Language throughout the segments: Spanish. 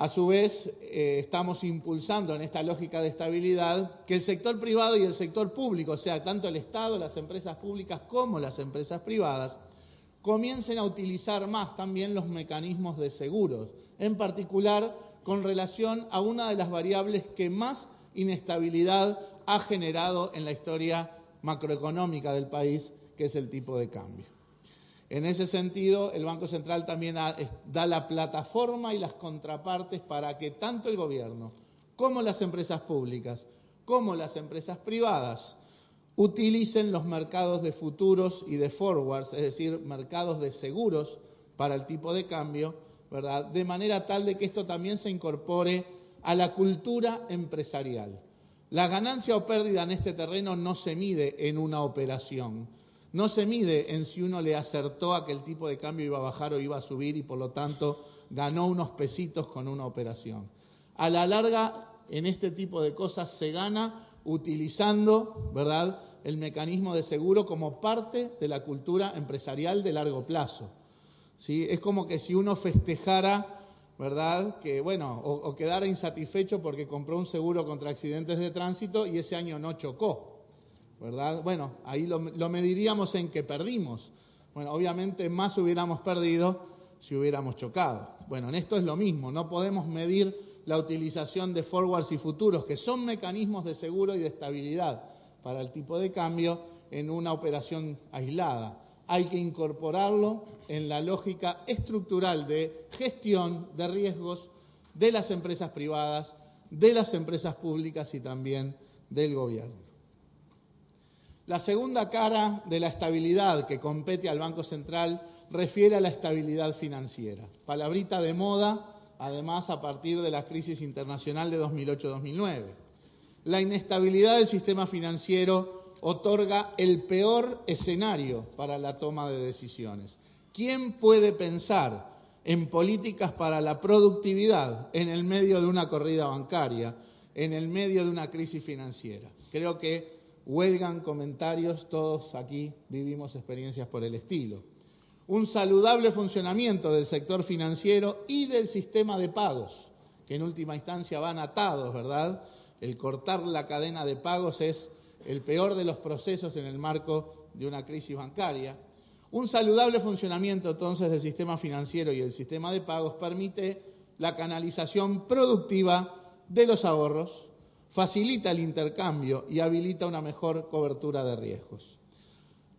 A su vez, estamos impulsando en esta lógica de estabilidad que el sector privado y el sector público, o sea, tanto el Estado, las empresas públicas como las empresas privadas, comiencen a utilizar más también los mecanismos de seguros, en particular con relación a una de las variables que más inestabilidad ha generado en la historia macroeconómica del país, que es el tipo de cambio. En ese sentido, el Banco Central también da la plataforma y las contrapartes para que tanto el gobierno como las empresas públicas, como las empresas privadas, utilicen los mercados de futuros y de forwards, es decir, mercados de seguros para el tipo de cambio, ¿verdad? De manera tal de que esto también se incorpore a la cultura empresarial. La ganancia o pérdida en este terreno no se mide en una operación, no se mide en si uno le acertó a que el tipo de cambio iba a bajar o iba a subir y por lo tanto ganó unos pesitos con una operación. A la larga, en este tipo de cosas se gana utilizando, ¿verdad?, el mecanismo de seguro como parte de la cultura empresarial de largo plazo. ¿Sí? Es como que si uno festejara, ¿verdad?, que bueno, o quedara insatisfecho porque compró un seguro contra accidentes de tránsito y ese año no chocó, ¿verdad? Bueno, ahí lo mediríamos en que perdimos. Bueno, obviamente más hubiéramos perdido si hubiéramos chocado. Bueno, en esto es lo mismo, no podemos medir la utilización de forwards y futuros, que son mecanismos de seguro y de estabilidad para el tipo de cambio, en una operación aislada. Hay que incorporarlo en la lógica estructural de gestión de riesgos de las empresas privadas, de las empresas públicas y también del gobierno. La segunda cara de la estabilidad que compete al Banco Central refiere a la estabilidad financiera. Palabrita de moda, además, a partir de la crisis internacional de 2008-2009. La inestabilidad del sistema financiero otorga el peor escenario para la toma de decisiones. ¿Quién puede pensar en políticas para la productividad en el medio de una corrida bancaria, en el medio de una crisis financiera? Creo que huelgan comentarios, todos aquí vivimos experiencias por el estilo. Un saludable funcionamiento del sector financiero y del sistema de pagos, que en última instancia van atados, ¿verdad? El cortar la cadena de pagos es el peor de los procesos en el marco de una crisis bancaria. Un saludable funcionamiento entonces del sistema financiero y del sistema de pagos permite la canalización productiva de los ahorros, facilita el intercambio y habilita una mejor cobertura de riesgos.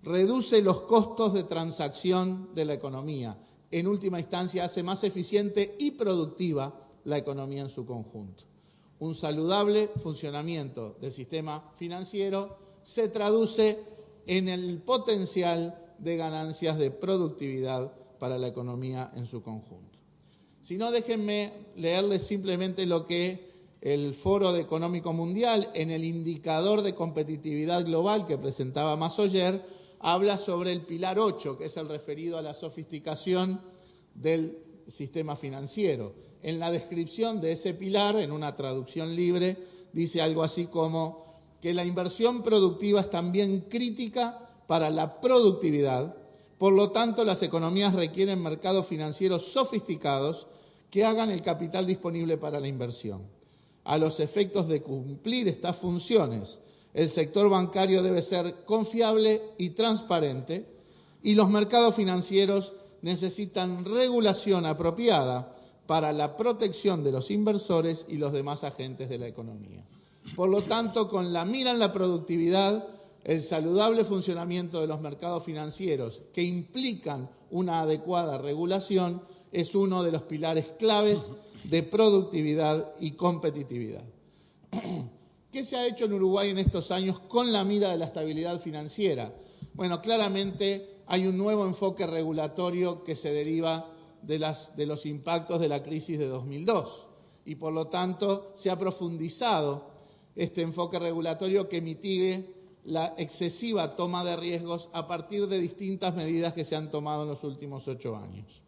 Reduce los costos de transacción de la economía. En última instancia, hace más eficiente y productiva la economía en su conjunto. Un saludable funcionamiento del sistema financiero se traduce en el potencial de ganancias de productividad para la economía en su conjunto. Si no, déjenme leerles simplemente lo que el Foro Económico Mundial, en el indicador de competitividad global que presentaba Massoyer, habla sobre el pilar 8, que es el referido a la sofisticación del sistema financiero. En la descripción de ese pilar, en una traducción libre, dice algo así como que la inversión productiva es también crítica para la productividad, por lo tanto las economías requieren mercados financieros sofisticados que hagan el capital disponible para la inversión. A los efectos de cumplir estas funciones, el sector bancario debe ser confiable y transparente y los mercados financieros necesitan regulación apropiada para la protección de los inversores y los demás agentes de la economía. Por lo tanto, con la mira en la productividad, el saludable funcionamiento de los mercados financieros que implican una adecuada regulación es uno de los pilares claves de productividad y competitividad. ¿Qué se ha hecho en Uruguay en estos años con la mira de la estabilidad financiera? Bueno, claramente hay un nuevo enfoque regulatorio que se deriva de los impactos de la crisis de 2002 y por lo tanto se ha profundizado este enfoque regulatorio que mitigue la excesiva toma de riesgos a partir de distintas medidas que se han tomado en los últimos 8 años.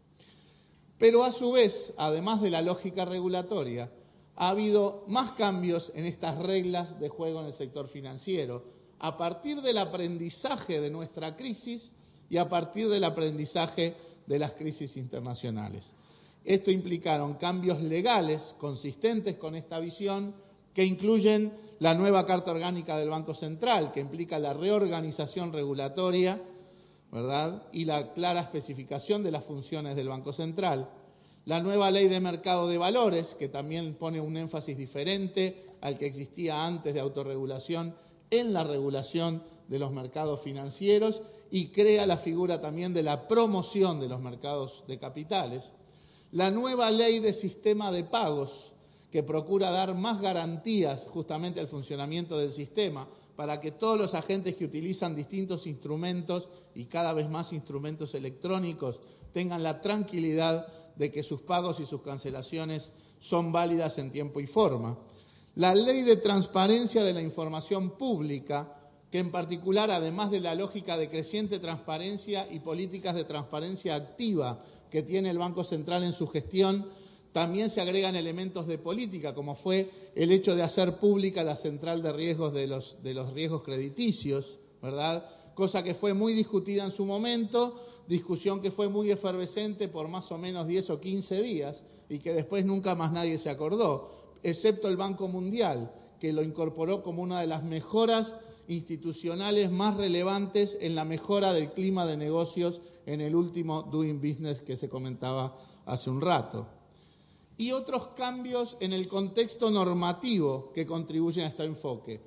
Pero a su vez, además de la lógica regulatoria, ha habido más cambios en estas reglas de juego en el sector financiero, a partir del aprendizaje de nuestra crisis y a partir del aprendizaje de las crisis internacionales. Esto implicaron cambios legales consistentes con esta visión que incluyen la nueva Carta Orgánica del Banco Central, que implica la reorganización regulatoria, ¿verdad?, y la clara especificación de las funciones del Banco Central. La nueva Ley de Mercado de Valores, que también pone un énfasis diferente al que existía antes de autorregulación en la regulación de los mercados financieros y crea la figura también de la promoción de los mercados de capitales. La nueva Ley de Sistema de Pagos, que procura dar más garantías justamente al funcionamiento del sistema para que todos los agentes que utilizan distintos instrumentos y cada vez más instrumentos electrónicos tengan la tranquilidad de que sus pagos y sus cancelaciones son válidas en tiempo y forma. La Ley de Transparencia de la Información Pública, que en particular, además de la lógica de creciente transparencia y políticas de transparencia activa que tiene el Banco Central en su gestión, también se agregan elementos de política, como fue el hecho de hacer pública la central de riesgos de los riesgos crediticios, ¿verdad?, cosa que fue muy discutida en su momento, discusión que fue muy efervescente por más o menos 10 o 15 días y que después nunca más nadie se acordó, excepto el Banco Mundial, que lo incorporó como una de las mejoras institucionales más relevantes en la mejora del clima de negocios en el último Doing Business que se comentaba hace un rato. Y otros cambios en el contexto normativo que contribuyen a este enfoque.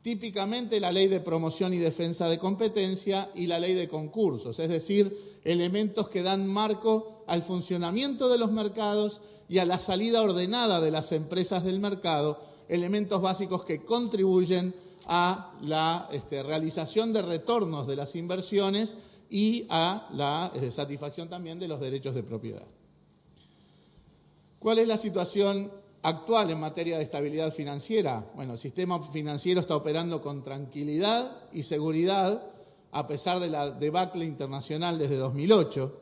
Típicamente la Ley de Promoción y Defensa de Competencia y la Ley de Concursos, es decir, elementos que dan marco al funcionamiento de los mercados y a la salida ordenada de las empresas del mercado, elementos básicos que contribuyen a la realización de retornos de las inversiones y a la satisfacción también de los derechos de propiedad. ¿Cuál es la situación actual en materia de estabilidad financiera? Bueno, el sistema financiero está operando con tranquilidad y seguridad a pesar de la debacle internacional desde 2008,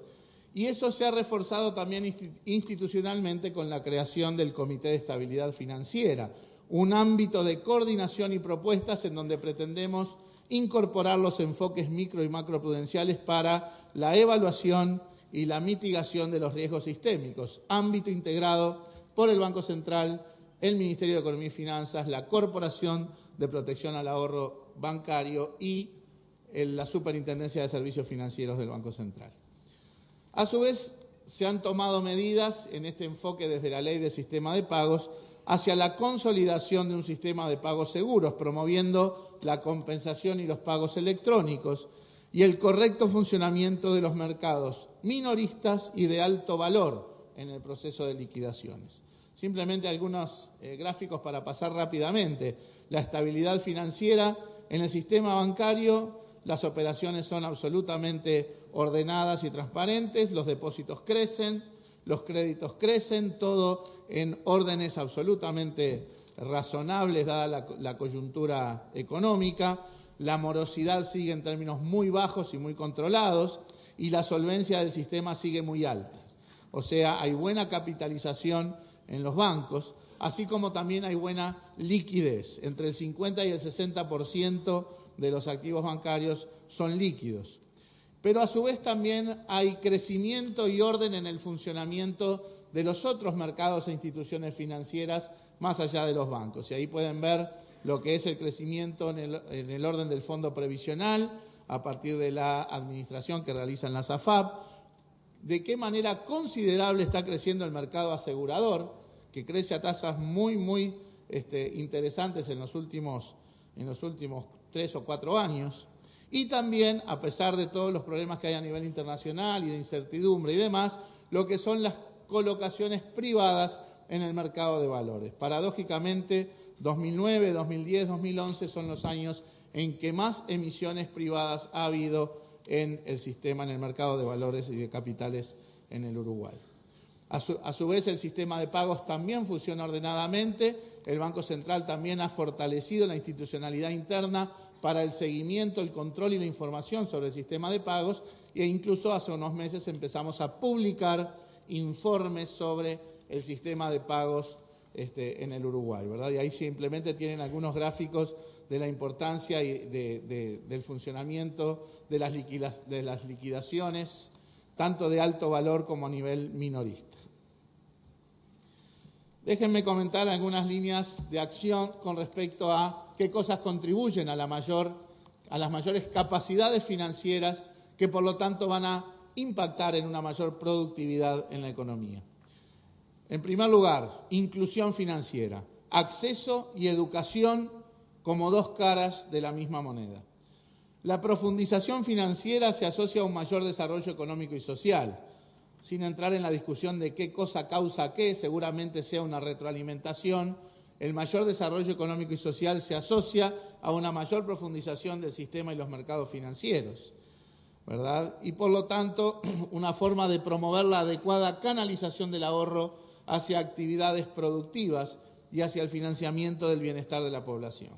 y eso se ha reforzado también institucionalmente con la creación del Comité de Estabilidad Financiera, un ámbito de coordinación y propuestas en donde pretendemos incorporar los enfoques micro y macroprudenciales para la evaluación y la mitigación de los riesgos sistémicos, ámbito integrado por el Banco Central, el Ministerio de Economía y Finanzas, la Corporación de Protección al Ahorro Bancario y la Superintendencia de Servicios Financieros del Banco Central. A su vez, se han tomado medidas en este enfoque desde la Ley de Sistema de Pagos hacia la consolidación de un sistema de pagos seguros, promoviendo la compensación y los pagos electrónicos y el correcto funcionamiento de los mercados minoristas y de alto valor en el proceso de liquidaciones. Simplemente algunos gráficos para pasar rápidamente. La estabilidad financiera en el sistema bancario, las operaciones son absolutamente ordenadas y transparentes, los depósitos crecen, los créditos crecen, todo en órdenes absolutamente razonables dada la coyuntura económica. La morosidad sigue en términos muy bajos y muy controlados y la solvencia del sistema sigue muy alta. O sea, hay buena capitalización en los bancos, así como también hay buena liquidez. Entre el 50 y el 60% de los activos bancarios son líquidos. Pero a su vez también hay crecimiento y orden en el funcionamiento de los otros mercados e instituciones financieras más allá de los bancos. Y ahí pueden ver lo que es el crecimiento en el orden del fondo previsional a partir de la administración que realizan las AFAP, de qué manera considerable está creciendo el mercado asegurador, que crece a tasas muy interesantes en los últimos 3 o 4 años, y también, a pesar de todos los problemas que hay a nivel internacional y de incertidumbre y demás, lo que son las colocaciones privadas en el mercado de valores. Paradójicamente, 2009, 2010, 2011 son los años en que más emisiones privadas ha habido en el sistema, en el mercado de valores y de capitales en el Uruguay. A su vez, el sistema de pagos también funciona ordenadamente. El Banco Central también ha fortalecido la institucionalidad interna para el seguimiento, el control y la información sobre el sistema de pagos, e incluso hace unos meses empezamos a publicar informes sobre el sistema de pagos en el Uruguay, ¿verdad? Y ahí simplemente tienen algunos gráficos de la importancia y del funcionamiento de las liquidaciones, tanto de alto valor como a nivel minorista. Déjenme comentar algunas líneas de acción con respecto a qué cosas contribuyen a las mayores capacidades financieras que por lo tanto van a impactar en una mayor productividad en la economía. En primer lugar, inclusión financiera, acceso y educación como dos caras de la misma moneda. La profundización financiera se asocia a un mayor desarrollo económico y social. Sin entrar en la discusión de qué cosa causa qué, seguramente sea una retroalimentación, el mayor desarrollo económico y social se asocia a una mayor profundización del sistema y los mercados financieros, ¿verdad? Y por lo tanto, una forma de promover la adecuada canalización del ahorro hacia actividades productivas y hacia el financiamiento del bienestar de la población.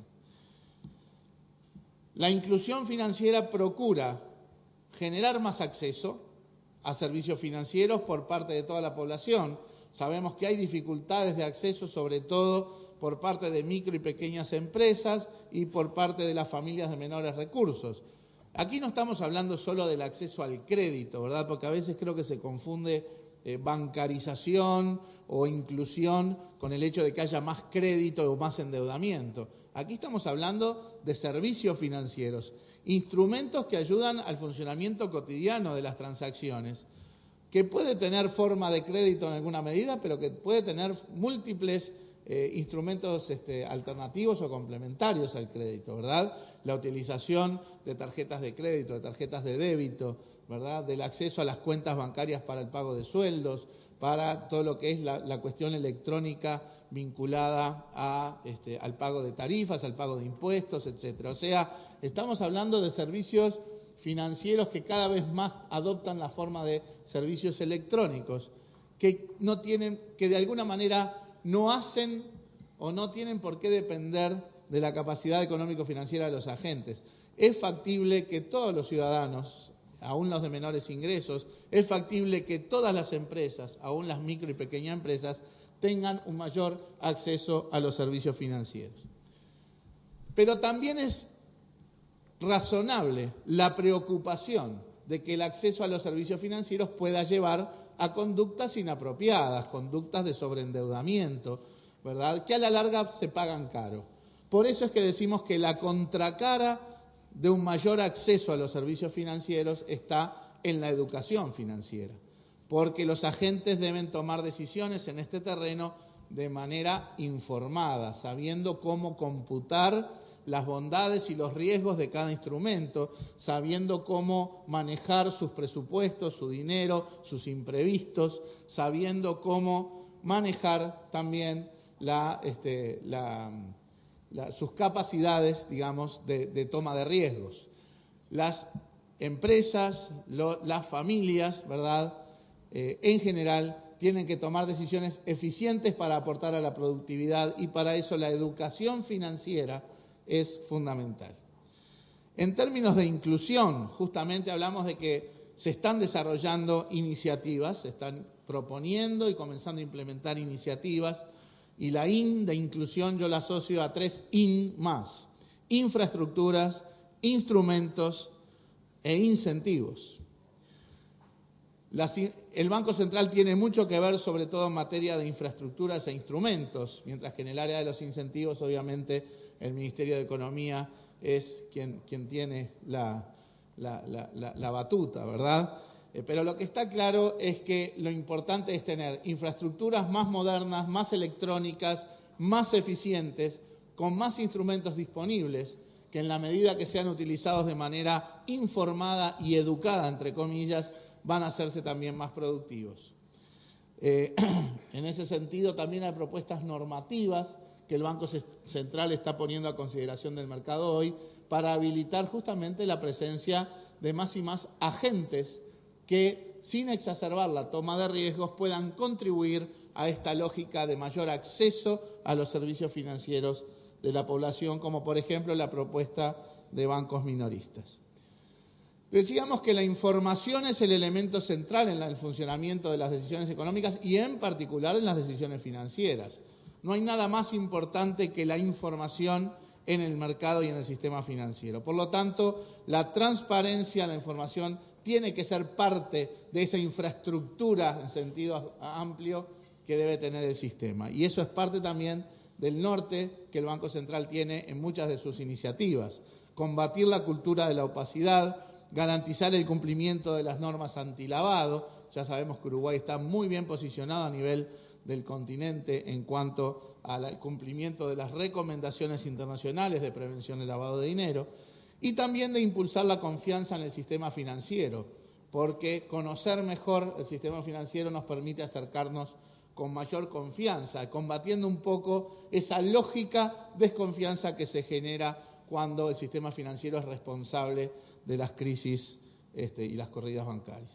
La inclusión financiera procura generar más acceso a servicios financieros por parte de toda la población. Sabemos que hay dificultades de acceso, sobre todo por parte de micro y pequeñas empresas y por parte de las familias de menores recursos. Aquí no estamos hablando solo del acceso al crédito, ¿verdad? Porque a veces creo que se confunde bancarización o inclusión con el hecho de que haya más crédito o más endeudamiento. Aquí estamos hablando de servicios financieros, instrumentos que ayudan al funcionamiento cotidiano de las transacciones, que puede tener forma de crédito en alguna medida, pero que puede tener múltiples instrumentos alternativos o complementarios al crédito, ¿verdad? La utilización de tarjetas de crédito, de tarjetas de débito, ¿verdad? Del acceso a las cuentas bancarias para el pago de sueldos, para todo lo que es la cuestión electrónica vinculada al pago de tarifas, al pago de impuestos, etcétera. O sea, estamos hablando de servicios financieros que cada vez más adoptan la forma de servicios electrónicos, que de alguna manera no hacen o no tienen por qué depender de la capacidad económico-financiera de los agentes. Es factible que todos los ciudadanos, aún los de menores ingresos, es factible que todas las empresas, aún las micro y pequeñas empresas, tengan un mayor acceso a los servicios financieros. Pero también es razonable la preocupación de que el acceso a los servicios financieros pueda llevar a conductas inapropiadas, conductas de sobreendeudamiento, ¿verdad? Que a la larga se pagan caro. Por eso es que decimos que la contracara de un mayor acceso a los servicios financieros está en la educación financiera, porque los agentes deben tomar decisiones en este terreno de manera informada, sabiendo cómo computar las bondades y los riesgos de cada instrumento, sabiendo cómo manejar sus presupuestos, su dinero, sus imprevistos, sabiendo cómo manejar también sus capacidades, digamos, de toma de riesgos. Las empresas, las familias, ¿verdad?, en general, tienen que tomar decisiones eficientes para aportar a la productividad y para eso la educación financiera es fundamental. En términos de inclusión, justamente hablamos de que se están desarrollando iniciativas, se están proponiendo y comenzando a implementar iniciativas, y la IN de inclusión yo la asocio a 3 IN más: infraestructuras, instrumentos e incentivos. El Banco Central tiene mucho que ver, sobre todo en materia de infraestructuras e instrumentos, mientras que en el área de los incentivos, obviamente, el Ministerio de Economía es quien tiene la batuta, ¿verdad? Pero lo que está claro es que lo importante es tener infraestructuras más modernas, más electrónicas, más eficientes, con más instrumentos disponibles, que en la medida que sean utilizados de manera informada y educada, entre comillas, van a hacerse también más productivos. En ese sentido, también hay propuestas normativas que el Banco Central está poniendo a consideración del mercado hoy para habilitar justamente la presencia de más y más agentes que, sin exacerbar la toma de riesgos, puedan contribuir a esta lógica de mayor acceso a los servicios financieros de la población, como por ejemplo la propuesta de bancos minoristas. Decíamos que la información es el elemento central en el funcionamiento de las decisiones económicas y en particular en las decisiones financieras. No hay nada más importante que la información en el mercado y en el sistema financiero. Por lo tanto, la transparencia, la información, tiene que ser parte de esa infraestructura en sentido amplio que debe tener el sistema. Y eso es parte también del norte que el Banco Central tiene en muchas de sus iniciativas. Combatir la cultura de la opacidad, garantizar el cumplimiento de las normas antilavado. Ya sabemos que Uruguay está muy bien posicionado a nivel del continente en cuanto al cumplimiento de las recomendaciones internacionales de prevención del lavado de dinero, y también de impulsar la confianza en el sistema financiero, porque conocer mejor el sistema financiero nos permite acercarnos con mayor confianza, combatiendo un poco esa lógica desconfianza que se genera cuando el sistema financiero es responsable de las crisis y las corridas bancarias.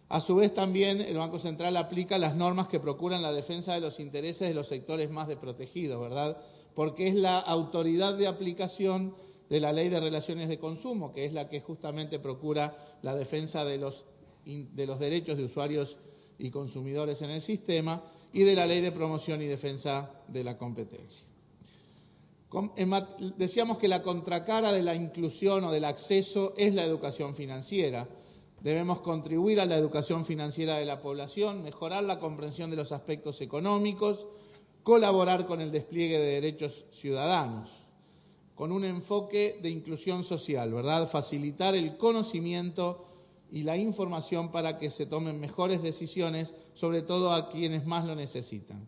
A su vez también el Banco Central aplica las normas que procuran la defensa de los intereses de los sectores más desprotegidos, ¿verdad? Porque es la autoridad de aplicación de la Ley de Relaciones de Consumo, que es la que justamente procura la defensa de los derechos de usuarios y consumidores en el sistema, y de la Ley de Promoción y Defensa de la Competencia. Decíamos que la contracara de la inclusión o del acceso es la educación financiera. Debemos contribuir a la educación financiera de la población, mejorar la comprensión de los aspectos económicos, colaborar con el despliegue de derechos ciudadanos, con un enfoque de inclusión social, ¿verdad? Facilitar el conocimiento y la información para que se tomen mejores decisiones, sobre todo a quienes más lo necesitan.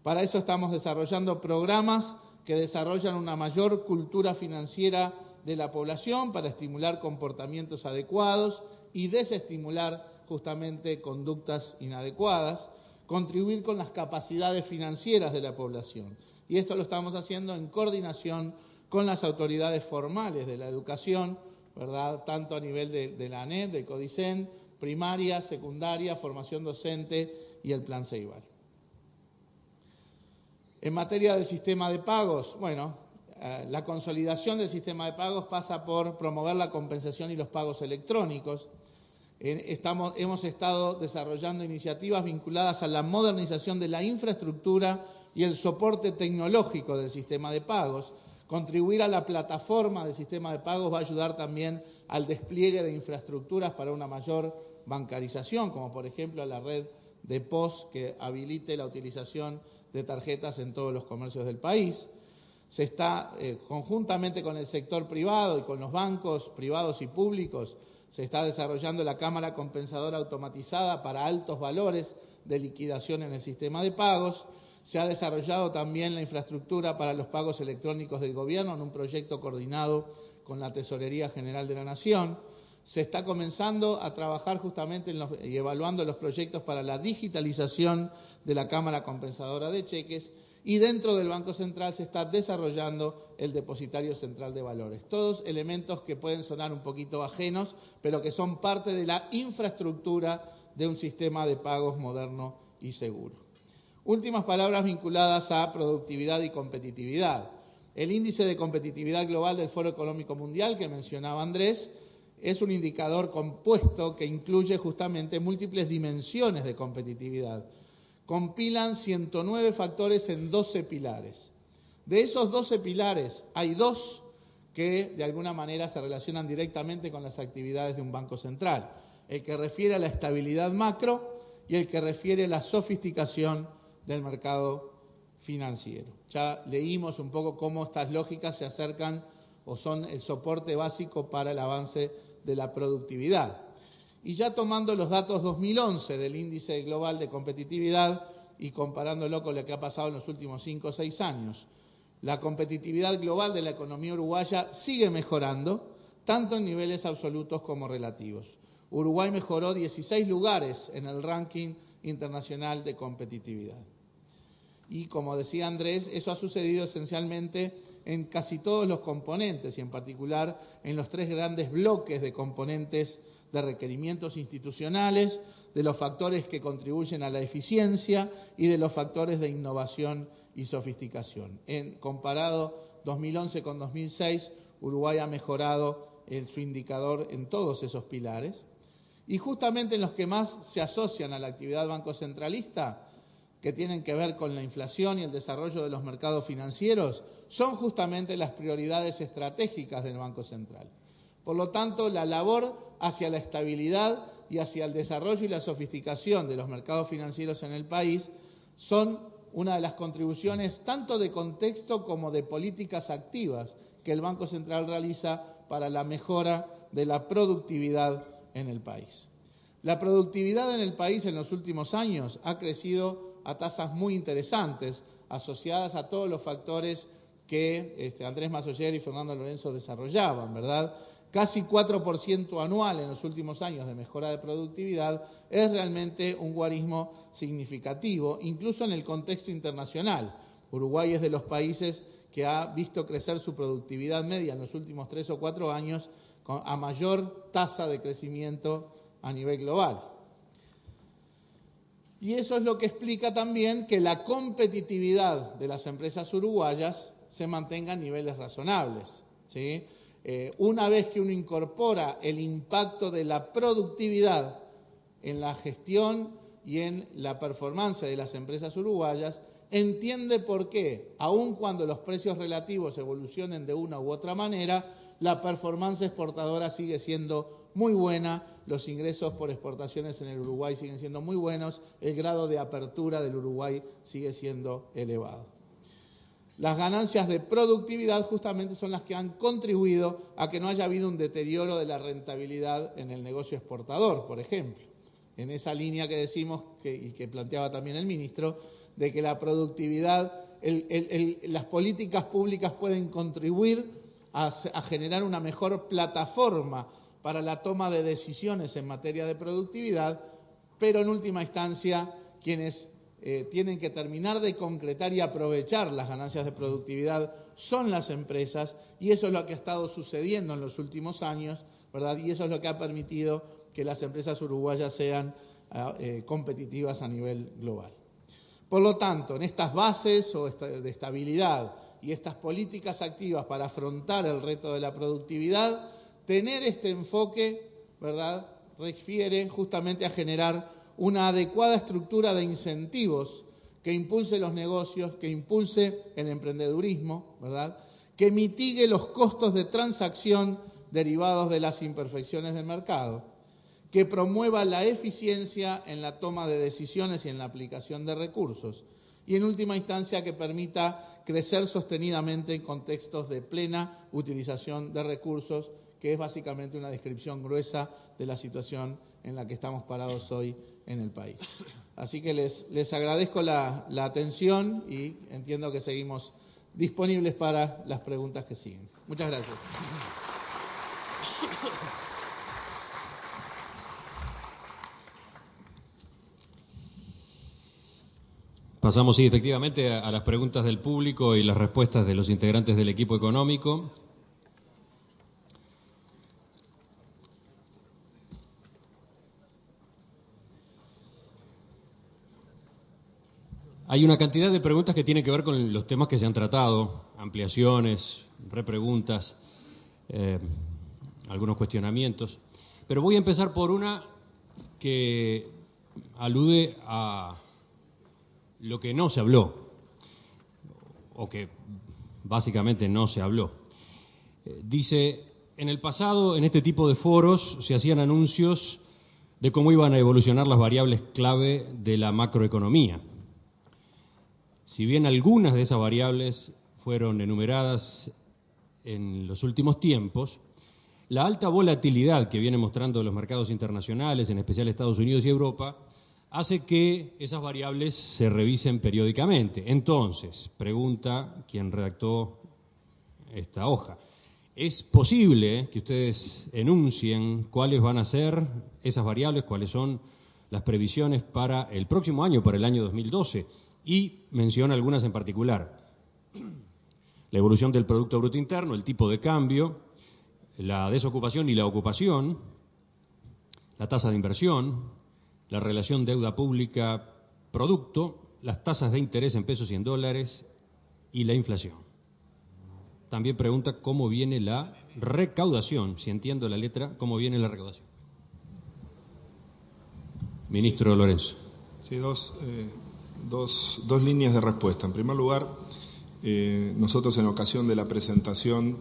Para eso estamos desarrollando programas que desarrollan una mayor cultura financiera de la población para estimular comportamientos adecuados y desestimular justamente conductas inadecuadas, contribuir con las capacidades financieras de la población. Y esto lo estamos haciendo en coordinación con las autoridades formales de la educación, ¿verdad? Tanto a nivel de la ANED, del CODICEN, primaria, secundaria, formación docente y el Plan Ceibal. En materia del sistema de pagos, la consolidación del sistema de pagos pasa por promover la compensación y los pagos electrónicos. Hemos estado desarrollando iniciativas vinculadas a la modernización de la infraestructura y el soporte tecnológico del sistema de pagos. Contribuir a la plataforma del sistema de pagos va a ayudar también al despliegue de infraestructuras para una mayor bancarización, como por ejemplo la red de POS que habilite la utilización de tarjetas en todos los comercios del país. Se está, conjuntamente con el sector privado y con los bancos privados y públicos, se está desarrollando la cámara compensadora automatizada para altos valores de liquidación en el sistema de pagos. Se ha desarrollado también la infraestructura para los pagos electrónicos del gobierno en un proyecto coordinado con la Tesorería General de la Nación. Se está comenzando a trabajar justamente y evaluando los proyectos para la digitalización de la Cámara Compensadora de Cheques, y dentro del Banco Central se está desarrollando el Depositario Central de Valores. Todos elementos que pueden sonar un poquito ajenos, pero que son parte de la infraestructura de un sistema de pagos moderno y seguro. Últimas palabras vinculadas a productividad y competitividad. El índice de competitividad global del Foro Económico Mundial que mencionaba Andrés es un indicador compuesto que incluye justamente múltiples dimensiones de competitividad. Compilan 109 factores en 12 pilares. De esos 12 pilares hay 2 que de alguna manera se relacionan directamente con las actividades de un banco central. El que refiere a la estabilidad macro y el que refiere a la sofisticación del mercado financiero. Ya leímos un poco cómo estas lógicas se acercan o son el soporte básico para el avance de la productividad. Y ya tomando los datos 2011 del Índice Global de Competitividad y comparándolo con lo que ha pasado en los últimos 5 o 6 años, la competitividad global de la economía uruguaya sigue mejorando, tanto en niveles absolutos como relativos. Uruguay mejoró 16 lugares en el ranking internacional de competitividad. Y como decía Andrés, eso ha sucedido esencialmente en casi todos los componentes y en particular en los 3 grandes bloques de componentes de requerimientos institucionales, de los factores que contribuyen a la eficiencia y de los factores de innovación y sofisticación. Comparado 2011 con 2006, Uruguay ha mejorado su indicador en todos esos pilares. Y justamente en los que más se asocian a la actividad bancocentralista, que tienen que ver con la inflación y el desarrollo de los mercados financieros, son justamente las prioridades estratégicas del Banco Central. Por lo tanto, la labor hacia la estabilidad y hacia el desarrollo y la sofisticación de los mercados financieros en el país son una de las contribuciones tanto de contexto como de políticas activas que el Banco Central realiza para la mejora de la productividad en el país. La productividad en el país en los últimos años ha crecido a tasas muy interesantes, asociadas a todos los factores que Andrés Massoyer y Fernando Lorenzo desarrollaban, ¿verdad? Casi 4% anual en los últimos años de mejora de productividad es realmente un guarismo significativo, incluso en el contexto internacional. Uruguay es de los países que ha visto crecer su productividad media en los últimos 3 o 4 años a mayor tasa de crecimiento a nivel global. Y eso es lo que explica también que la competitividad de las empresas uruguayas se mantenga a niveles razonables, ¿sí? Una vez que uno incorpora el impacto de la productividad en la gestión y en la performance de las empresas uruguayas, entiende por qué, aun cuando los precios relativos evolucionen de una u otra manera, la performance exportadora sigue siendo muy buena, los ingresos por exportaciones en el Uruguay siguen siendo muy buenos, el grado de apertura del Uruguay sigue siendo elevado. Las ganancias de productividad justamente son las que han contribuido a que no haya habido un deterioro de la rentabilidad en el negocio exportador, por ejemplo. En esa línea que decimos, y que planteaba también el ministro, de que la productividad, las políticas públicas pueden contribuir a generar una mejor plataforma para la toma de decisiones en materia de productividad, pero en última instancia quienes tienen que terminar de concretar y aprovechar las ganancias de productividad son las empresas, y eso es lo que ha estado sucediendo en los últimos años, ¿verdad? Y eso es lo que ha permitido que las empresas uruguayas sean competitivas a nivel global. Por lo tanto, en estas bases de estabilidad y estas políticas activas para afrontar el reto de la productividad, tener este enfoque, ¿verdad?, refiere justamente a generar una adecuada estructura de incentivos que impulse los negocios, que impulse el emprendedurismo, ¿verdad?, que mitigue los costos de transacción derivados de las imperfecciones del mercado, que promueva la eficiencia en la toma de decisiones y en la aplicación de recursos, y en última instancia que permita crecer sostenidamente en contextos de plena utilización de recursos, que es básicamente una descripción gruesa de la situación en la que estamos parados hoy en el país. Así que les agradezco la atención y entiendo que seguimos disponibles para las preguntas que siguen. Muchas gracias. Pasamos, sí, efectivamente, a las preguntas del público y las respuestas de los integrantes del equipo económico. Hay una cantidad de preguntas que tienen que ver con los temas que se han tratado, ampliaciones, repreguntas, algunos cuestionamientos. Pero voy a empezar por una que alude a lo que no se habló, o que básicamente no se habló. Dice, en el pasado, en este tipo de foros, se hacían anuncios de cómo iban a evolucionar las variables clave de la macroeconomía. Si bien algunas de esas variables fueron enumeradas en los últimos tiempos, la alta volatilidad que vienen mostrando los mercados internacionales, en especial Estados Unidos y Europa, hace que esas variables se revisen periódicamente. Entonces, pregunta quien redactó esta hoja, ¿es posible que ustedes enuncien cuáles van a ser esas variables, cuáles son las previsiones para el próximo año, para el año 2012? Y menciona algunas en particular: la evolución del Producto Bruto Interno, el tipo de cambio, la desocupación y la ocupación, la tasa de inversión, la relación deuda pública-producto, las tasas de interés en pesos y en dólares y la inflación. También pregunta cómo viene la recaudación, si entiendo la letra, cómo viene la recaudación. Ministro Lorenzo. Sí, dos líneas de respuesta. En primer lugar, nosotros en ocasión de la presentación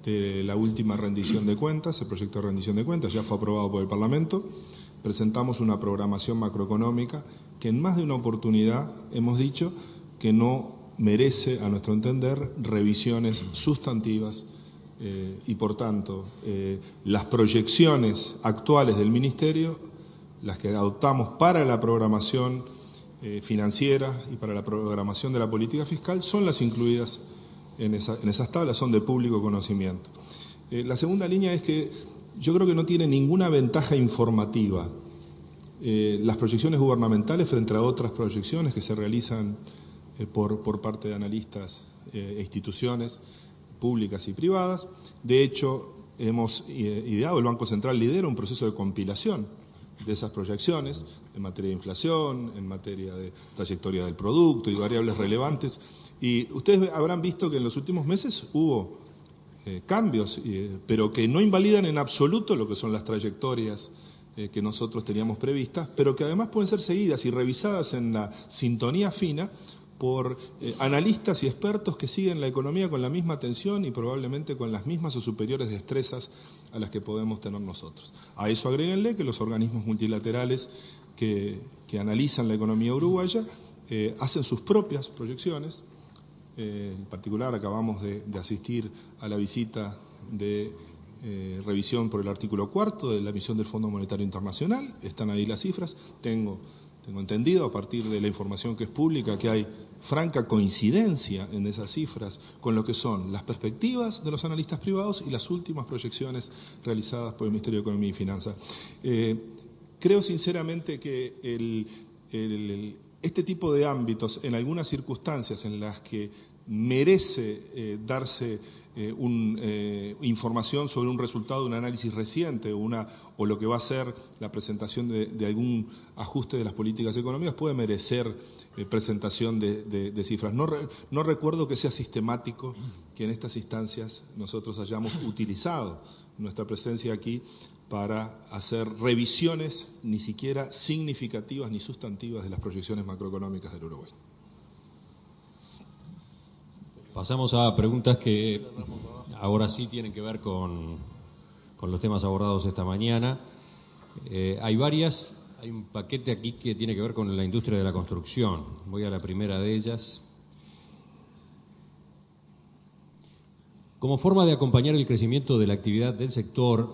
de la última rendición de cuentas, el proyecto de rendición de cuentas ya fue aprobado por el Parlamento, presentamos una programación macroeconómica que en más de una oportunidad hemos dicho que no merece, a nuestro entender, revisiones sustantivas y, por tanto, las proyecciones actuales del Ministerio, las que adoptamos para la programación financiera y para la programación de la política fiscal, son las incluidas en esas tablas, son de público conocimiento. La segunda línea es que yo creo que no tiene ninguna ventaja informativa las proyecciones gubernamentales frente a otras proyecciones que se realizan por parte de analistas e instituciones públicas y privadas. De hecho, hemos ideado, el Banco Central lidera un proceso de compilación de esas proyecciones en materia de inflación, en materia de trayectoria del producto y variables relevantes. Y ustedes habrán visto que en los últimos meses hubo cambios, pero que no invalidan en absoluto lo que son las trayectorias que nosotros teníamos previstas, pero que además pueden ser seguidas y revisadas en la sintonía fina por analistas y expertos que siguen la economía con la misma atención y probablemente con las mismas o superiores destrezas a las que podemos tener nosotros. A eso agréguenle que los organismos multilaterales que analizan la economía uruguaya hacen sus propias proyecciones. En particular, acabamos de asistir a la visita de revisión por el artículo 4 de la misión del Fondo Monetario Internacional. Están ahí las cifras. Tengo entendido, a partir de la información que es pública, que hay franca coincidencia en esas cifras con lo que son las perspectivas de los analistas privados y las últimas proyecciones realizadas por el Ministerio de Economía y Finanzas. Creo sinceramente que este tipo de ámbitos, en algunas circunstancias en las que merece darse información sobre un resultado de un análisis reciente o lo que va a ser la presentación de algún ajuste de las políticas económicas, puede merecer presentación de cifras. No recuerdo que sea sistemático que en estas instancias nosotros hayamos utilizado nuestra presencia aquí para hacer revisiones ni siquiera significativas ni sustantivas de las proyecciones macroeconómicas del Uruguay. Pasamos a preguntas que ahora sí tienen que ver con los temas abordados esta mañana. Hay varias, hay un paquete aquí que tiene que ver con la industria de la construcción. Voy a la primera de ellas. Como forma de acompañar el crecimiento de la actividad del sector,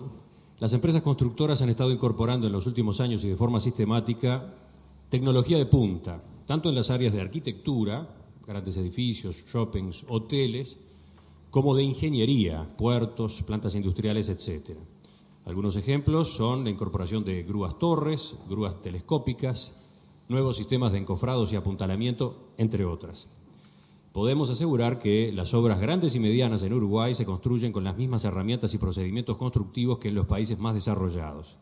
las empresas constructoras han estado incorporando en los últimos años y de forma sistemática tecnología de punta, tanto en las áreas de arquitectura, grandes edificios, shoppings, hoteles, como de ingeniería, puertos, plantas industriales, etc. Algunos ejemplos son la incorporación de grúas torres, grúas telescópicas, nuevos sistemas de encofrados y apuntalamiento, entre otras. Podemos asegurar que las obras grandes y medianas en Uruguay se construyen con las mismas herramientas y procedimientos constructivos que en los países más desarrollados.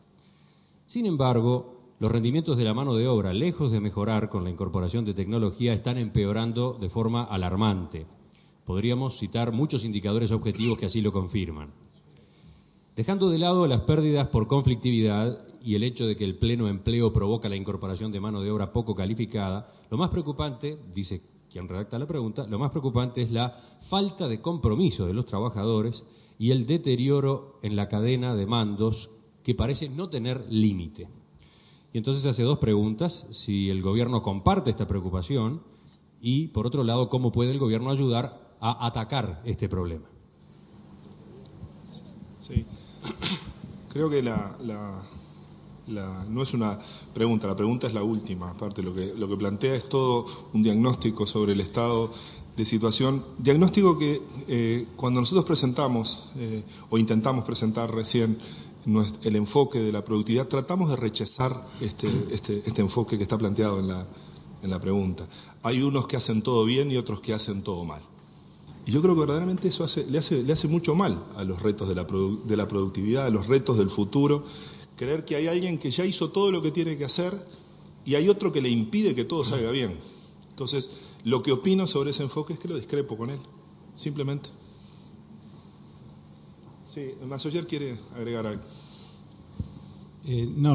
Sin embargo, los rendimientos de la mano de obra, lejos de mejorar con la incorporación de tecnología, están empeorando de forma alarmante. Podríamos citar muchos indicadores objetivos que así lo confirman. Dejando de lado las pérdidas por conflictividad y el hecho de que el pleno empleo provoca la incorporación de mano de obra poco calificada, lo más preocupante, dice quien redacta la pregunta, lo más preocupante es la falta de compromiso de los trabajadores y el deterioro en la cadena de mandos que parece no tener límite. Y entonces se hace dos preguntas: si el gobierno comparte esta preocupación y, por otro lado, cómo puede el gobierno ayudar a atacar este problema. Sí, creo que no es una pregunta, la pregunta es la última. Aparte, lo que plantea es todo un diagnóstico sobre el estado de situación. Diagnóstico que cuando nosotros presentamos o intentamos presentar recién el enfoque de la productividad, tratamos de rechazar este enfoque que está planteado en la pregunta. Hay unos que hacen todo bien y otros que hacen todo mal. Y yo creo que verdaderamente eso le hace mucho mal a los retos de la productividad, a los retos del futuro. Creer que hay alguien que ya hizo todo lo que tiene que hacer y hay otro que le impide que todo salga bien. Entonces, lo que opino sobre ese enfoque es que lo discrepo con él, simplemente. Sí, Masoyer quiere agregar algo.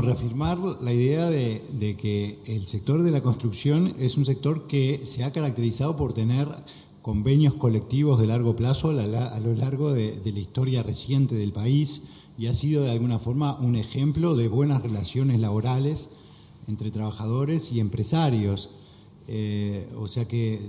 Reafirmar la idea de que el sector de la construcción es un sector que se ha caracterizado por tener convenios colectivos de largo plazo a lo largo de la historia reciente del país y ha sido de alguna forma un ejemplo de buenas relaciones laborales entre trabajadores y empresarios. O sea que